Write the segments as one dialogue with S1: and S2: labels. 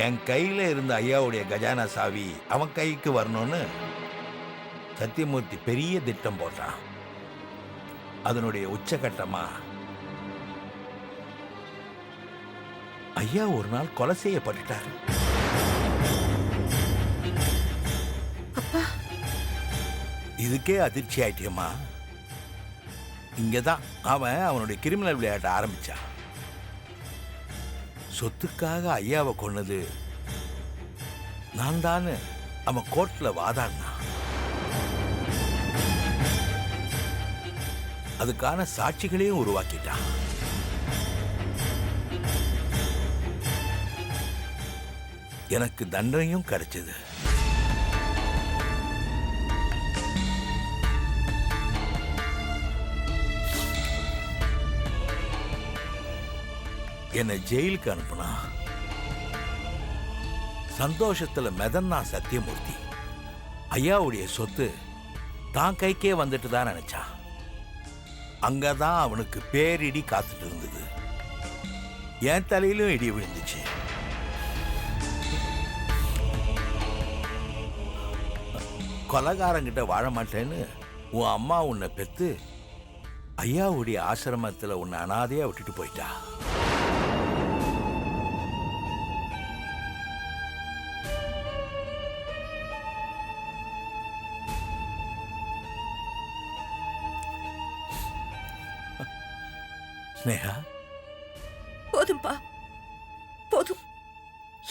S1: என் கையில இருந்த ஐயாவுடைய கஜானா சாவி அவன் கைக்கு வரணும்னு சத்தியமூர்த்தி பெரிய திட்டம் போட்டான். அதனுடைய உச்சகட்டமா ஐயா ஒரு நாள் கொலை செய்யப்பட்டுட்டார். இதுக்கே அதிர்ச்சி ஆயிட்டியம்மா. இங்கதான் அவன் அவனுடைய கிரிமினல் விளையாட்ட ஆரம்பிச்சான். சொத்துக்காக ஐயாவை கொன்னது நான் தான் அவன் கோர்ட்ல வாதாடினான். அதுக்கான சாட்சிகளையும் உருவாக்கிட்டான். எனக்கு தண்டனையும் கிடைச்சது. என்னை ஜெயிலுக்கு அனுப்புனா. சந்தோஷத்துல மெதன்னா சத்தியமூர்த்தி ஐயாவுடைய சொத்து தான் கைக்கே வந்துட்டு தான் நினைச்சான். அங்கதான் அவனுக்கு பேரிடி காத்துட்டு இருந்தது. என் தலையிலும் இடி விழுந்துச்சு. கொலகாரங்கிட்ட வாழ மாட்டேன்னு உன் அம்மா உன்னை பெத்து ஐயாவுடைய ஆசிரமத்தில் உன்னை அனாதையா விட்டுட்டு போயிட்டா. ஸ்னேகா,
S2: போதும்பா, போதும்.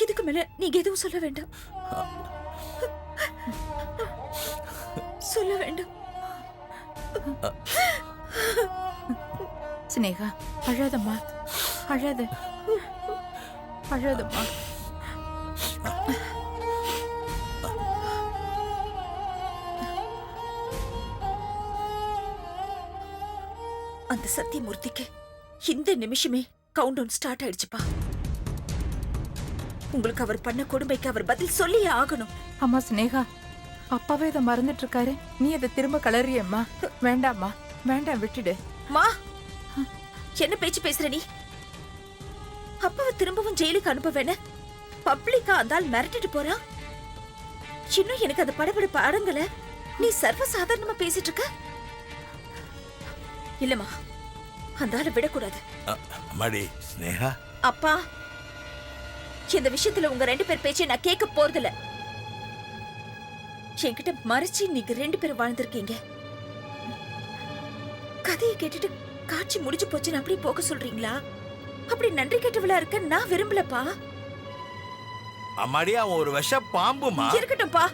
S2: இதுக்கு மேல நீங்க எதுவும் சொல்ல வேண்டாம். சொல்ல வேண்டாம்.
S3: ஸ்னேகா, அழாதம்மா, அழாத, அழாதம்மா.
S2: அந்த சத்தியமூர்த்திக்கு இந்த நிமிஷமே கவுண்ட் டவுன் ஸ்டார்ட் ஆயிடுச்சுப்பா. உங்களுக்கு அவர் பண்ண கொடுமைக்கு அவர் பதில் சொல்லியே ஆகணும்.
S3: அம்மா ஸ்னேகா, அப்பாவே இதை மறந்துட்டு இருக்காரு. நீ அதை திரும்ப கலறியம்மா. வேண்டாம்மா, வேண்டாம், விட்டுடு.
S2: மா, என்ன பேச்சு பேசுற நீ? அப்பாவை திரும்பவும் ஜெயிலுக்கு அனுப்ப வேண பப்ளிக்கா அந்தால் மிரட்டிட்டு போறா. இன்னும் எனக்கு அது படபடப்பு அடங்கல. நீ சர்வ சாதாரணமா பேசிட்டு இருக்க. இல்லம்மா, அந்த ஆளை விடக்கூடாது.
S1: மடி ஸ்னேகா.
S2: அப்பா, இந்த விஷயத்துல உங்க 2 பேர் பேச்சை நான் கேட்க போறதில்ல. என்கிட்ட மறைச்சு நீங்க 2 பேரும் வாழ்ந்திருக்கீங்க. கதையை கேட்டுட்டு காட்சி முடிஞ்சு போச்சுன்னு அப்படி போக சொல்றீங்களா? அப்படி நன்றி கேட்டவளா இருக்க நான் விரும்பலப்பா.
S1: அம்மாடி, அவன் ஒரு விஷ பாம்புமா.
S2: இருக்கட்டும்பா.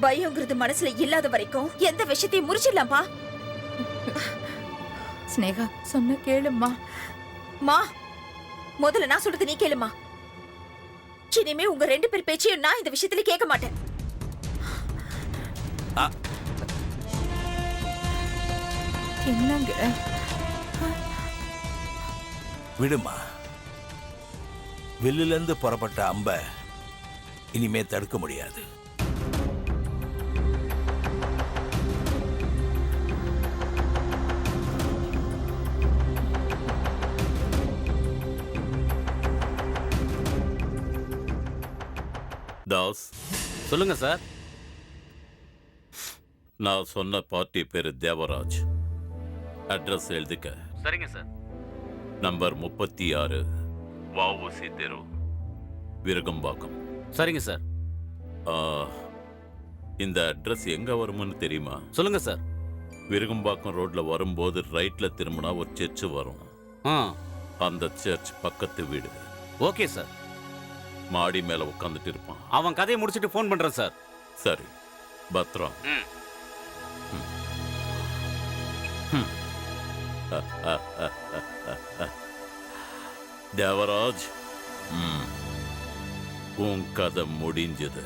S2: பயங்கிறது மனசுல இல்லாத வரைக்கும் எந்த விஷயத்தையும் முறிச்சிடலாம்ப்பா.
S3: ஸ்னேகா, சொன்ன கேளும்மா.
S2: மா, முதல்ல நான் சொல்றது நீ கேளுமா. இனிமே உங்க 2 பேர் பேச்சையும் நான் இந்த விஷயத்துல கேட்க மாட்டேன்.
S3: என்னங்க?
S1: விடுமா. வில்லுல இருந்து புறப்பட்ட அம்ப இனிமே தடுக்க முடியாது.
S4: தாஸ்,
S5: சொல்லுங்க சார்.
S4: நான் சொன்ன பார்ட்டி பேரு தேவராஜ். அட்ரஸ் எழுதிக்க.
S5: சரிங்க சார்.
S4: நம்பர் 36, வஉசி தெரு, விருகம்பாக்கம்.
S5: சரிங்க சார்.
S4: இந்த அட்ரஸ் எங்க வரும்னு தெரியுமா?
S5: சொல்லுங்க சார்.
S4: விருகம்பாக்கம் ரோட்ல வரும்போது ரைட்ல திரும்பினா ஒரு சர்ச் வரும். அந்த சர்ச் பக்கத்து வீடு.
S5: Okay sir.
S4: மாடி மேல உட்காந்துட்டு இருப்பான்.
S5: அவன் கதையை முடிச்சிட்டு ஃபோன் பண்றேன் சார்.
S4: சரி, பத்ரம். தேவராஜ், உன் கதை முடிஞ்சது.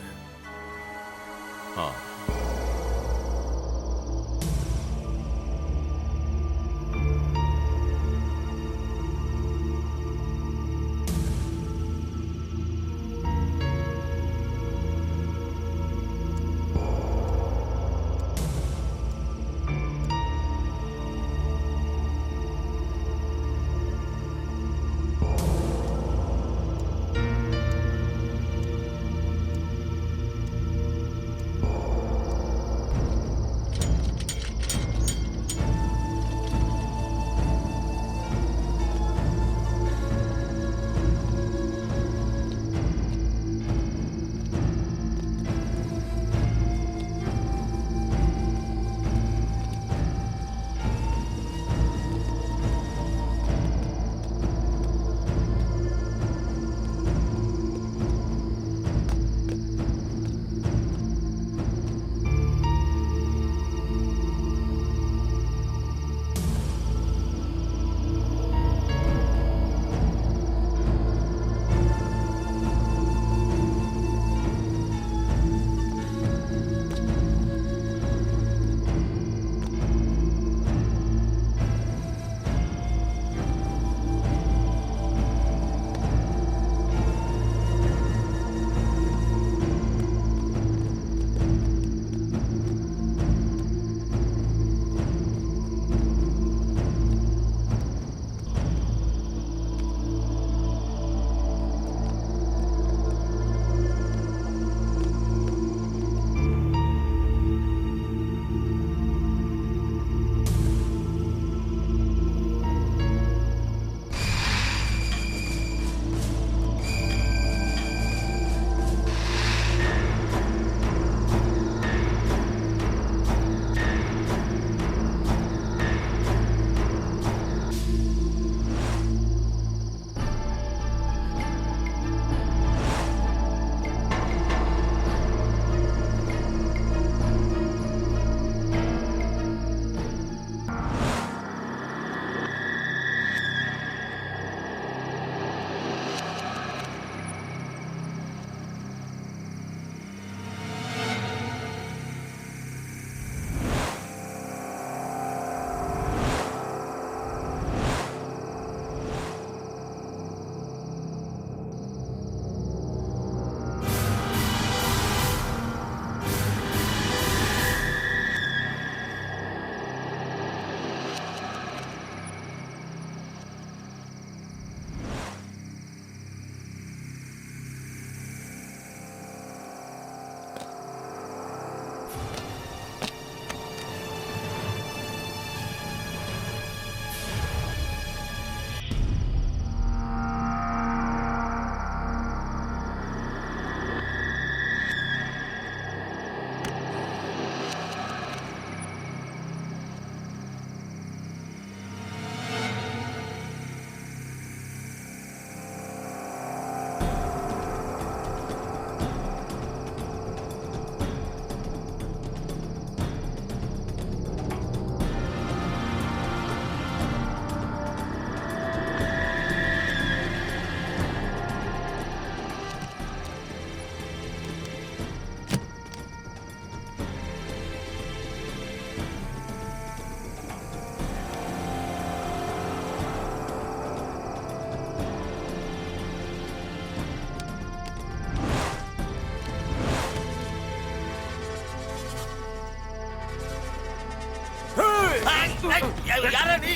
S1: யாரா நீ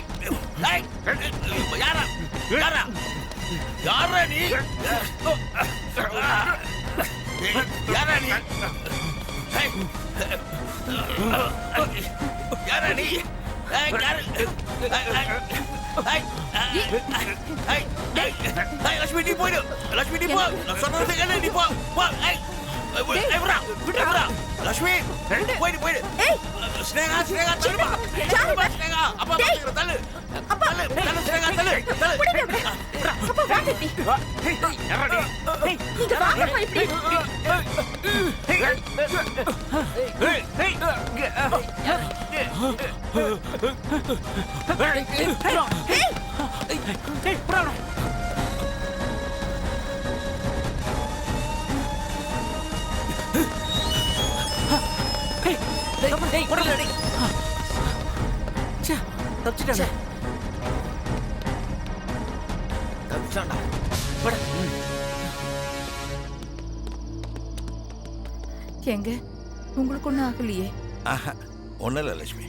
S1: ஏய், யாரா யாரா யாரா நீ யாரா நீ ஏய், யாரா நீ ஏய், யாரு லட்சுமி நீ போயிடு லட்சுமி நீ போ நான் சொல்றது கேளு நீ போ போ லட்சுமி போயிடு ஸ்னேகா ஸ்னேகா தள்ளுமா ஸ்னேகா அப்பா தள்ளு தள்ளு தள்ளு ஸ்னேகா தள்ளு
S2: அப்பா வாங்க இப்படி. நீங்க வாங்கப்பா இப்படி.
S3: எங்க உங்களுக்கு ஒண்ணும் ஆகலையே?
S1: ஒன்னும் இல்ல லட்சுமி.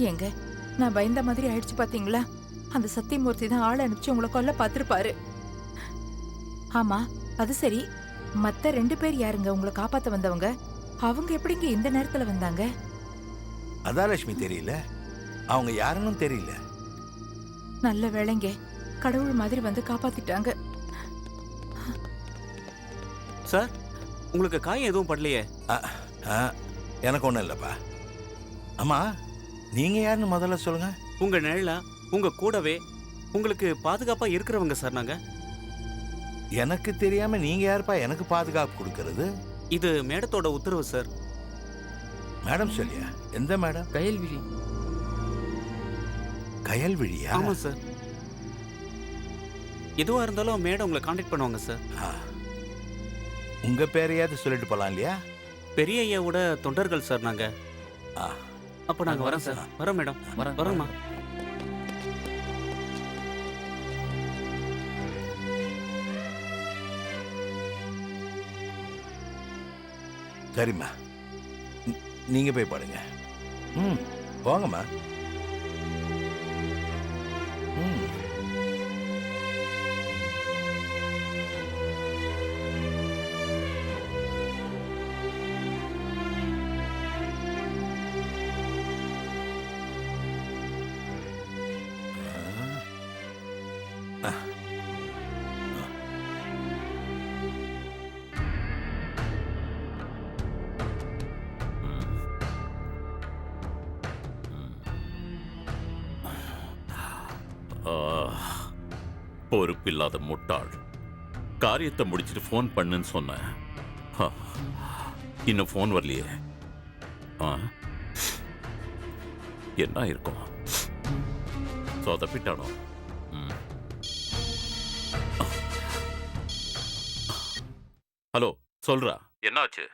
S3: எங்க நான் பயந்த மாதிரி ஆயிடுச்சு பாத்தீங்களா? அந்த சத்தியமூர்த்தி தான் ஆளை அனுப்பிச்சு உங்களை கொல்ல பாத்துருப்பாரு. ஆமா, அது சரி, மத்த 2 பேர் யாருங்க உங்களை காப்பாத்த வந்தவங்க? அவங்க எப்படிங்க இந்த நேரத்துல வந்தாங்க?
S1: அதான் லட்சுமி தெரியல, அவங்க யாருன்னு தெரியல.
S3: நல்ல வேளைங்க, கடவுள் மாதிரி வந்து காப்பாத்திட்டாங்க.
S5: சார், உங்களுக்கு காயம் எதுவும் படலையே?
S1: எனக்கு ஒன்றும் இல்லைப்பா. அம்மா, நீங்கள் யாருன்னு முதல்ல சொல்லுங்க.
S5: உங்க நிழலா உங்க கூடவே உங்களுக்கு பாதுகாப்பா இருக்கிறவங்க சார் நாங்க.
S1: எனக்கு தெரியாம நீங்க யாருப்பா எனக்கு பாதுகாப்பு கொடுக்கறது?
S5: இது மேடத்தோட உத்தரவு சார்.
S1: மேடம் சொல்லியா? எந்த மேடம்?
S6: கயல்விழி.
S1: கயல்விழியா?
S5: ஆமா சார். எதுவா இருந்தாலும் மேடம் உங்களை கான்டாக்ட் பண்ணுவாங்க சார்.
S1: உங்க பேரையாவது சொல்லிட்டு போலாம் இல்லையா?
S5: பெரிய ஐயாவோட தொண்டர்கள் சார் நாங்க. அப்ப நாங்க வரோம் சார். வரோம் மேடம். வரோம்மா.
S1: சரிம்மா, நீங்க போய் பாருங்க. போங்கம்மா.
S4: பொறுப்பில்லாத முட்டாள். காரியத்தை முடிச்சிட்டு ஃபோன் பண்ணுன்னு சொன்னேன். இன்னும் ஃபோன் வரலையே. என்ன இருக்கும்? சொதப்பிட்டானோ? ஹலோ, சொல்றா, என்னாச்சு?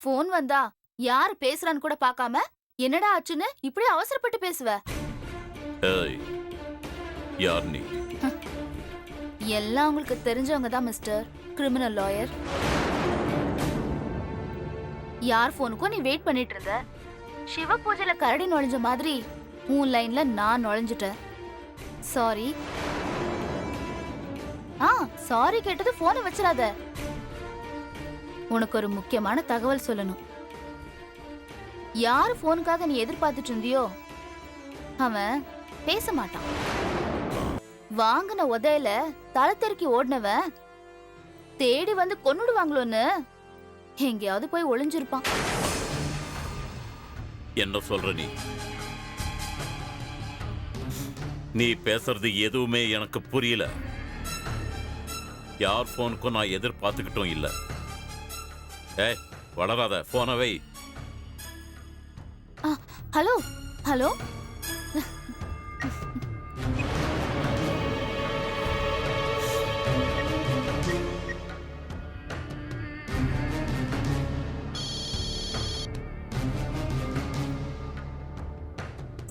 S7: போன் வந்தா யார் பேசுறான்னு கூட பார்க்காம என்னடா ஆச்சுன்னு இப்படி அவசரப்பட்டு பேசுவ?
S4: ஏய், யார் நீ?
S7: எல்லாம் உங்களுக்கு தெரிஞ்சவங்க தான் மிஸ்டர் கிரிமினல் லாயர். யார் போனுக்கும் நீ வெயிட் பண்ணிட்டு இருந்த? சிவ பூஜையில கரடி நுழைஞ்ச மாதிரி உன் லைன்ல நான் நுழைஞ்சிட்டேன். சாரி. சாரி கேட்டது போனை வச்சிடாத. உனக்கு ஒரு முக்கியமான தகவல் சொல்லணும். யார் போனுக்காக நீ எதிர்பார்த்துட்டு இருந்தியோ அவன் பேச மாட்டான். வாங்கின உதையில தலை தெறிக்கி ஓடினவன் தேடி வந்து கொன்னுடுவாங்களோன்னு எங்கேயாவது போய் ஒளிஞ்சிருப்பான்.
S4: என்ன சொல்ற நீ? நீ பேசுறது எதுவுமே எனக்கு புரியல. யார் போனுக்கும் நான் எதிர்பார்த்துக்கிட்டும் இல்ல. ஏய், வளராத, போனை வை.
S7: ஹலோ ஹலோ,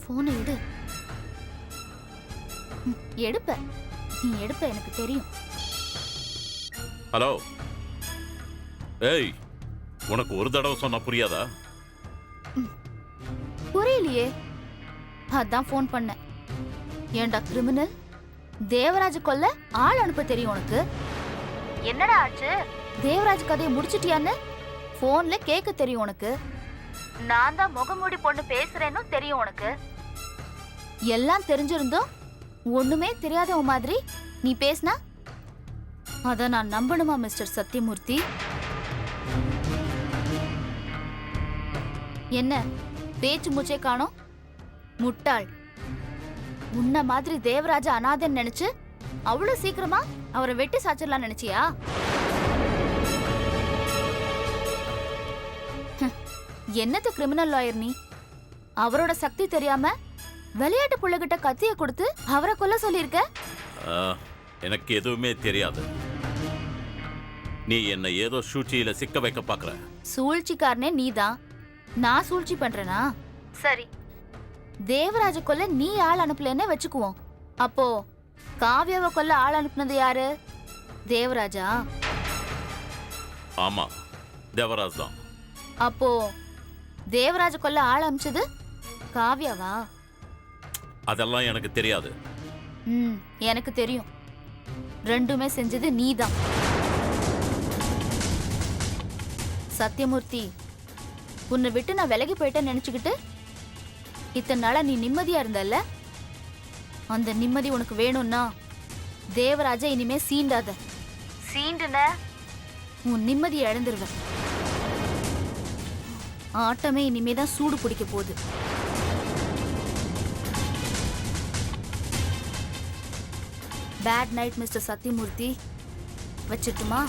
S7: போனை எடு. எடுப்ப, நீ எடுப்ப, எனக்கு தெரியும்.
S4: ஹலோ. ஏய், உனக்கு ஒரு தடவை சொன்னா புரியாதா?
S7: புரியலையே. அதான் ஃபோன் பண்ணேன். ஏன்டா கிரிமினல், தேவராஜ் கொல்ல ஆள் அனுப்ப தெரியும் உனக்கு? என்னடா ஆச்சு? தேவராஜ் கதையை முடிச்சிட்டியான்னு போன்ல கேட்க தெரியும் உனக்கு? நான் தான் முகமூடி பொண்ணு பேசுறேன்னு தெரியும் உனக்கு? எல்லாம் தெரிஞ்சிருந்தோம் ஒண்ணுமே தெரியாதவ மாதிரி நீ பேசினா அத நான் நம்பணுமா மிஸ்டர் சத்தியமூர்த்தி? என்ன பேச்சு மூச்சே காணோம்? முட்டாள். உன்ன மாதிரி தேவராஜ அனாதன் நினைச்சு அவ்வளவு சீக்கிரமா அவரை வெட்டி சாச்சிடலாம் நினைச்சியா? என்னது கிரிமினல் லாயர் நீ? அவரோட சக்தி தெரியாம விளையாட்டு புள்ளகிட்ட கத்திய கொடுத்து அவரை கொல்ல சொல்லியிருக்க?
S4: எனக்கு எதுவுமே தெரியாது. நீ என்ன ஏதோ சூழ்ச்சியில சிக்க வைக்க பாக்குற.
S7: சூழ்ச்சிக்காரனே நீதான். நான் சூழ்ச்சி பண்றேனா? சரி, தேவராஜ கொல்ல நீ ஆள் அனுப்பலன்னு வச்சுக்குவோம். அப்போ காவ்யாவை கொல்ல ஆள் அனுப்புனது யாரு? தேவராஜா?
S4: ஆமா, தேவராஜ் தான்.
S7: அப்போ தேவராஜ கொல்ல ஆள் அனுப்பிச்சது காவ்யாவா?
S4: அதெல்லாம் எனக்கு தெரியாது.
S7: எனக்கு தெரியும். ரெண்டுமே செஞ்சது நீதான். சத்தியமூர்த்தி, உன்னை விட்டு நான் விலகி போயிட்டேன்னு நினைச்சுக்கிட்டு இத்தனை நாளா நீ நிம்மதியா இருந்தல்ல? அந்த நிம்மதி உனக்கு வேணும்னா தேவராஜ இனிமே சீண்டாத. சீண்டுன உன் நிம்மதியை இழந்துருவ. ஆட்டமே இனிமேதான் சூடு பிடிக்க போகுது. Bad night mister Sathyamoorthy. வச்சிட்டுமா?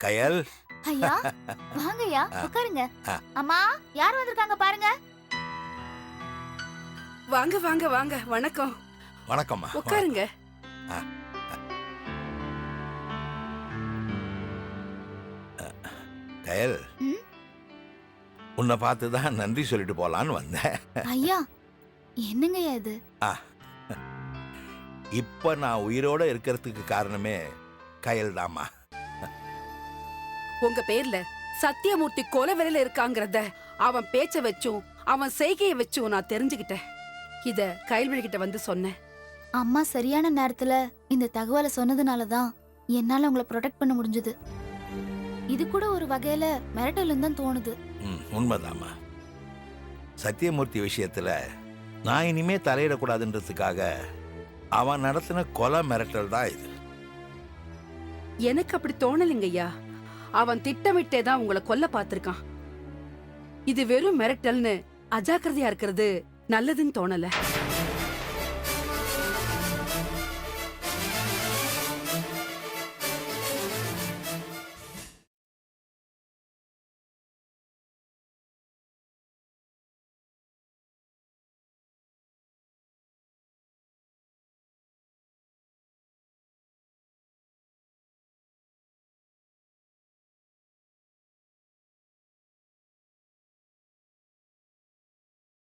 S1: கயல்,
S7: ஐயா வாங்கய்யா, உட்காருங்க. அம்மா, யார் வந்திருக்காங்க பாருங்க.
S6: வாங்க வாங்க வாங்க. வணக்கம்.
S1: வணக்கம்மா.
S6: உட்காருங்க.
S1: கயல், உன்னை பார்த்து தான் நன்றி சொல்லிட்டு போலான்னு வந்தேன்.
S7: ஐயா, என்னங்கய்யா இது?
S1: இப்ப நான் உயிரோட இருக்கிறதுக்கு காரணமே கயல் தாம்மா.
S6: உங்க பேர்ல சத்தியமூர்த்தி கொலை வேலையில இருக்காங்கிறத அவன் பேச்ச வச்சும் அவன் செய்கையை வச்சும் நான் தெரிஞ்சுக்கிட்டேன். இத கைல்வழி கிட்ட வந்து சொன்னேன்.
S7: அம்மா சரியான நேரத்துல இந்த தகவலை சொன்னதுனாலதான் என்னால உங்களை ப்ரொடெக்ட் பண்ண முடிஞ்சது. இது கூட ஒரு வகையில மிரட்டலும் தான் தோணுது.
S1: உண்மைதாம்மா. சத்தியமூர்த்தி விஷயத்துல நான் இனிமே தலையிடக்கூடாதுன்றதுக்காக அவன் நடத்தின கொலை மிரட்டல் தான் இது.
S6: எனக்கு அப்படி தோணலைங்கய்யா. அவன் திட்டமிட்டே தான் உங்களை கொல்ல பார்த்திருக்கான். இது வெறும் மிரட்டல்னு அஜாக்கிரதையா இருக்கிறது நல்லதுன்னு தோணல.